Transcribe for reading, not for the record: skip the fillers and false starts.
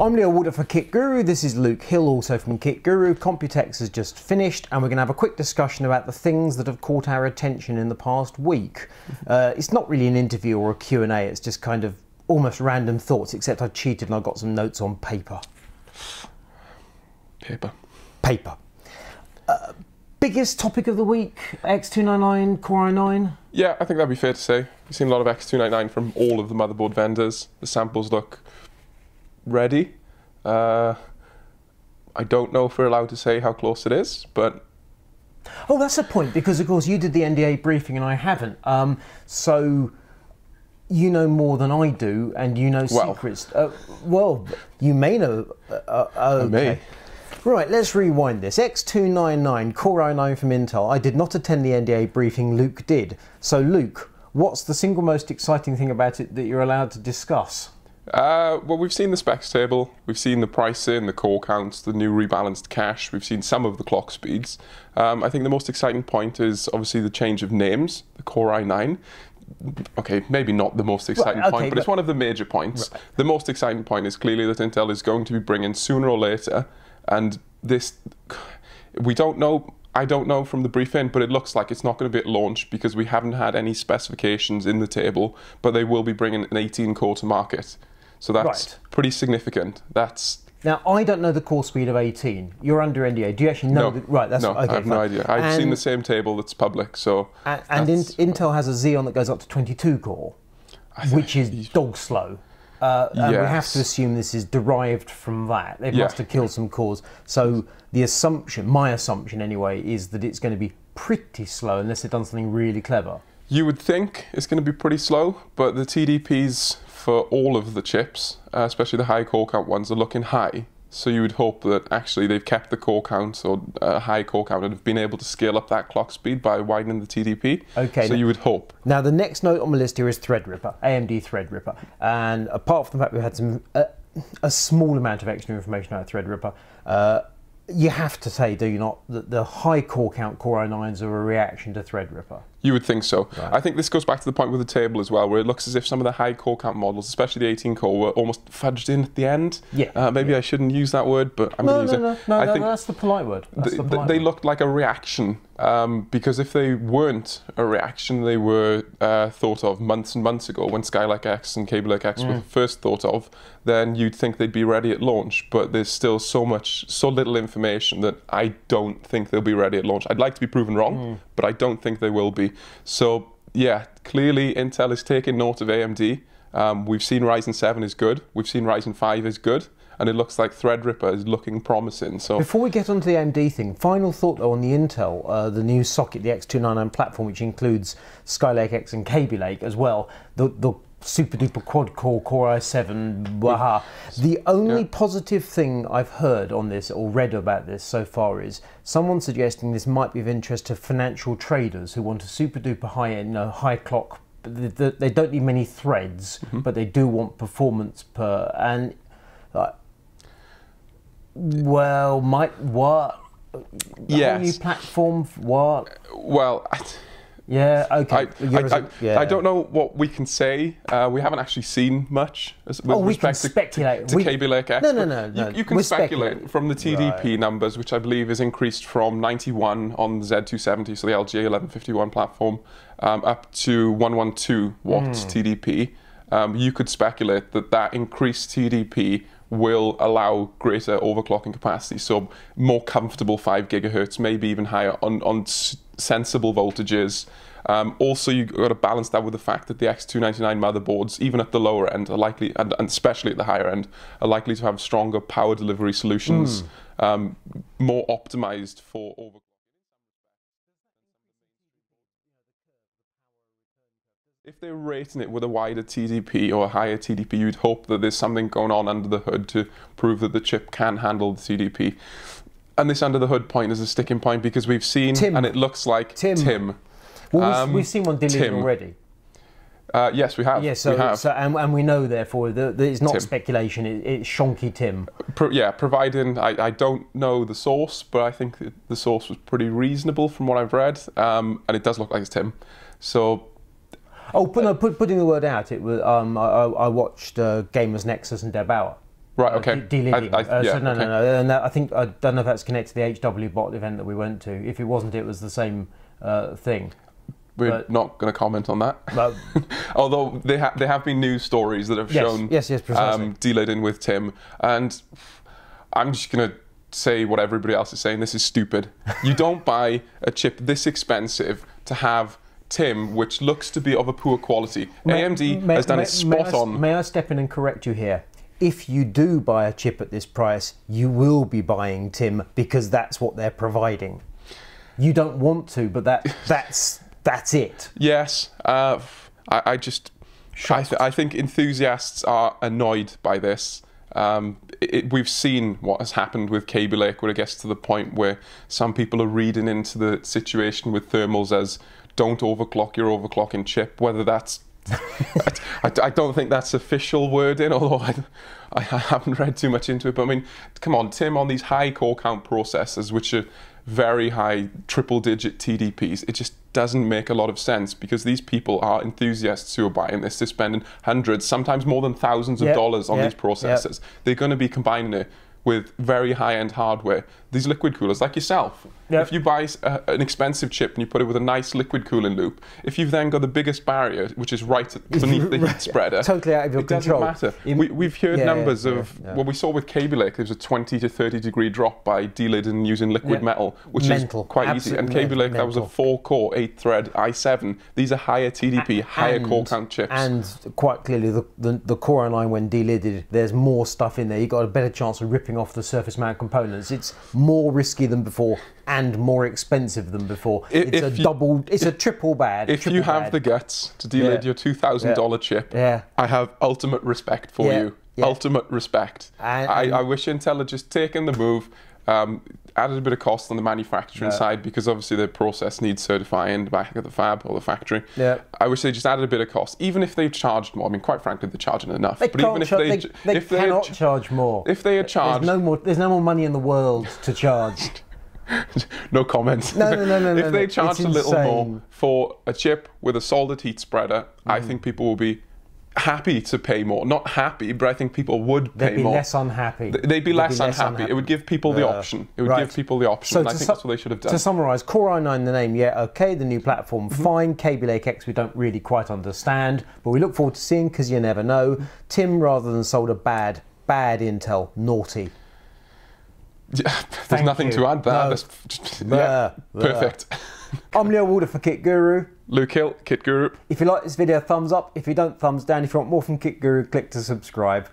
I'm Leo Walter for Kit Guru. This is Luke Hill, also from Kit Guru. Computex has just finished, and we're going to have a quick discussion about the things that have caught our attention in the past week. It's not really an interview or a Q&A, it's just kind of almost random thoughts, except I cheated and I got some notes on paper. Paper. Biggest topic of the week, X299, Core i9? Yeah, I think that'd be fair to say. We've seen a lot of X299 from all of the motherboard vendors. The samples look ready. I don't know if we're allowed to say how close it is, but... Oh, that's a point, because of course you did the NDA briefing and I haven't. So you know more than I do, and you know secrets. Well, you may know. Okay. I may. Right, let's rewind this. X299, Core i9 from Intel. I did not attend the NDA briefing, Luke did. So Luke, what's the single most exciting thing about it that you're allowed to discuss? Well, we've seen the specs table, we've seen the pricing, the core counts, the new rebalanced cache, we've seen some of the clock speeds. I think the most exciting point is obviously the change of names, the Core i9. Okay, maybe not the most exciting point, but it's one of the major points. Right. The most exciting point is clearly that Intel is going to be bringing sooner or later, and this, we don't know, I don't know from the briefing, but it looks like it's not going to be at launch because we haven't had any specifications in the table, but they will be bringing an 18 core to market. So that's pretty significant. Now, I don't know the core speed of 18. You're under NDA. Do you actually know? No, right, that's no, okay, I have no idea. I've seen the same table that's public, so... And Intel has a Xeon that goes up to 22 core, which is dog slow. And we have to assume this is derived from that. They must have killed some cores. So the assumption, my assumption anyway, is that it's going to be pretty slow unless they've done something really clever. You would think it's going to be pretty slow, but the TDPs for all of the chips, especially the high core count ones, are looking high. So you would hope that actually they've kept the core count or high core count and have been able to scale up that clock speed by widening the TDP. Okay. So you would hope. Now the next note on my list here is Threadripper, AMD Threadripper. And apart from the fact we've had some a small amount of extra information out of Threadripper, you have to say, do you not, that the high core count Core i9s are a reaction to Threadripper? You would think so. Right. I think this goes back to the point with the table as well, where it looks as if some of the high core count models, especially the 18 core, were almost fudged in at the end. Yeah. Maybe I shouldn't use that word, but I'm going to use it. No, that's the polite word. They looked like a reaction, because if they weren't a reaction, they were thought of months and months ago when skylake-x and Kaby-like-x were first thought of. Then you'd think they'd be ready at launch, but there's still so little information that I don't think they'll be ready at launch. I'd like to be proven wrong, but I don't think they will be. So yeah, clearly Intel is taking note of AMD. We've seen Ryzen 7 is good, we've seen Ryzen 5 is good, and it looks like Threadripper is looking promising. So before we get onto the AMD thing, final thought though on the Intel, the new socket, the X299 platform, which includes skylake-x and Kaby Lake as well, the super duper quad core Core i7, waha. The only positive thing I've heard on this or read about this so far is someone suggesting this might be of interest to financial traders who want a super duper high end, high clock. They don't need many threads, but they do want performance per. And well, what? Yes. Whole new platform? What? Well. Yeah, okay. I don't know what we can say. We haven't actually seen much with respect to Kaby-like-x. No. You can speculate from the TDP numbers, which I believe is increased from 91 on the Z270, so the LGA 1151 platform, up to 112 watts TDP. You could speculate that that increased TDP will allow greater overclocking capacity, so more comfortable 5 gigahertz, maybe even higher on sensible voltages. Also, you've got to balance that with the fact that the X299 motherboards, even at the lower end, are likely, and especially at the higher end, are likely to have stronger power delivery solutions, more optimized for overclocking. If they're rating it with a wider TDP or a higher TDP, you'd hope that there's something going on under the hood to prove that the chip can handle the TDP. And this under the hood point is a sticking point because we've seen, and it looks like Tim. Well, we've seen one delivered already. Yes, we have. Yes, and we know therefore that it's not speculation. It's Shonky Tim. Providing I don't know the source, but I think the source was pretty reasonable from what I've read, and it does look like it's Tim. So. Oh, putting the word out, it was. I watched Gamers Nexus and Deb Auer. Right, okay. Delidding. Yeah, So no, okay. no. And that, I don't know if that's connected to the HW bot event that we went to. If it wasn't, it was the same thing. We're not going to comment on that. But, although there have been news stories that have shown precisely. delidding with Tim, and I'm just going to say what everybody else is saying. This is stupid. You don't buy a chip this expensive to have Tim, which looks to be of a poor quality. AMD has done it spot on. May I step in and correct you here? If you do buy a chip at this price, you will be buying Tim because that's what they're providing. You don't want to, but that's it. Yes, I think enthusiasts are annoyed by this. We've seen what has happened with Kaby Lake, where it gets to the point where some people are reading into the situation with thermals as "don't overclock your overclocking chip." Whether that's I don't think that's official wording, although I haven't read too much into it. But I mean, come on, Tim, on these high core count processors, which are very high triple-digit TDPs, it just doesn't make a lot of sense, because these people are enthusiasts who are buying this. They're spending hundreds, sometimes more than thousands of dollars on these processors. They're going to be combining it with very high-end hardware. These liquid coolers, like yourself, if you buy an expensive chip and you put it with a nice liquid cooling loop, if you've then got the biggest barrier, which is right beneath the heat spreader, totally out of your control. It doesn't matter. We've heard numbers of what we saw with Kaby Lake. There was a 20 to 30 degree drop by delidding using liquid metal, which is quite easy. And Kaby Lake, that was a 4-core, 8-thread i7. These are higher TDP, higher core count chips. And quite clearly, the Core i9, when delidded, there's more stuff in there. You've got a better chance of ripping off the surface mount components. It's more risky than before and more expensive than before. It's a triple bad. If you have the guts to delid your $2,000 chip, I have ultimate respect for you. Ultimate respect. I wish Intel had just taken the move, added a bit of cost on the manufacturing side, because obviously the process needs certifying back at the fab or the factory. I wish they just added a bit of cost, even if they charged more. I mean, quite frankly, they're charging enough. They cannot charge more. If they had charged, there's no more money in the world to charge. No comment. No. If they charged a little more for a chip with a solid heat spreader, I think people will be happy to pay more. Not happy, but I think people would pay more. They'd be less unhappy. They'd be less unhappy. It would give people the option. It would give people the option. So and I think that's what they should have done. To summarise, Core i9, the name, okay, the new platform, fine. Kaby Lake-x, we don't really quite understand, but we look forward to seeing, because you never know. Tim, rather than solder, bad Intel, naughty. There's nothing to add there. Perfect. I'm Leo Walder for Kit Guru. Luke Hill, Kit Guru. If you like this video, thumbs up. If you don't, thumbs down. If you want more from Kit Guru, click to subscribe.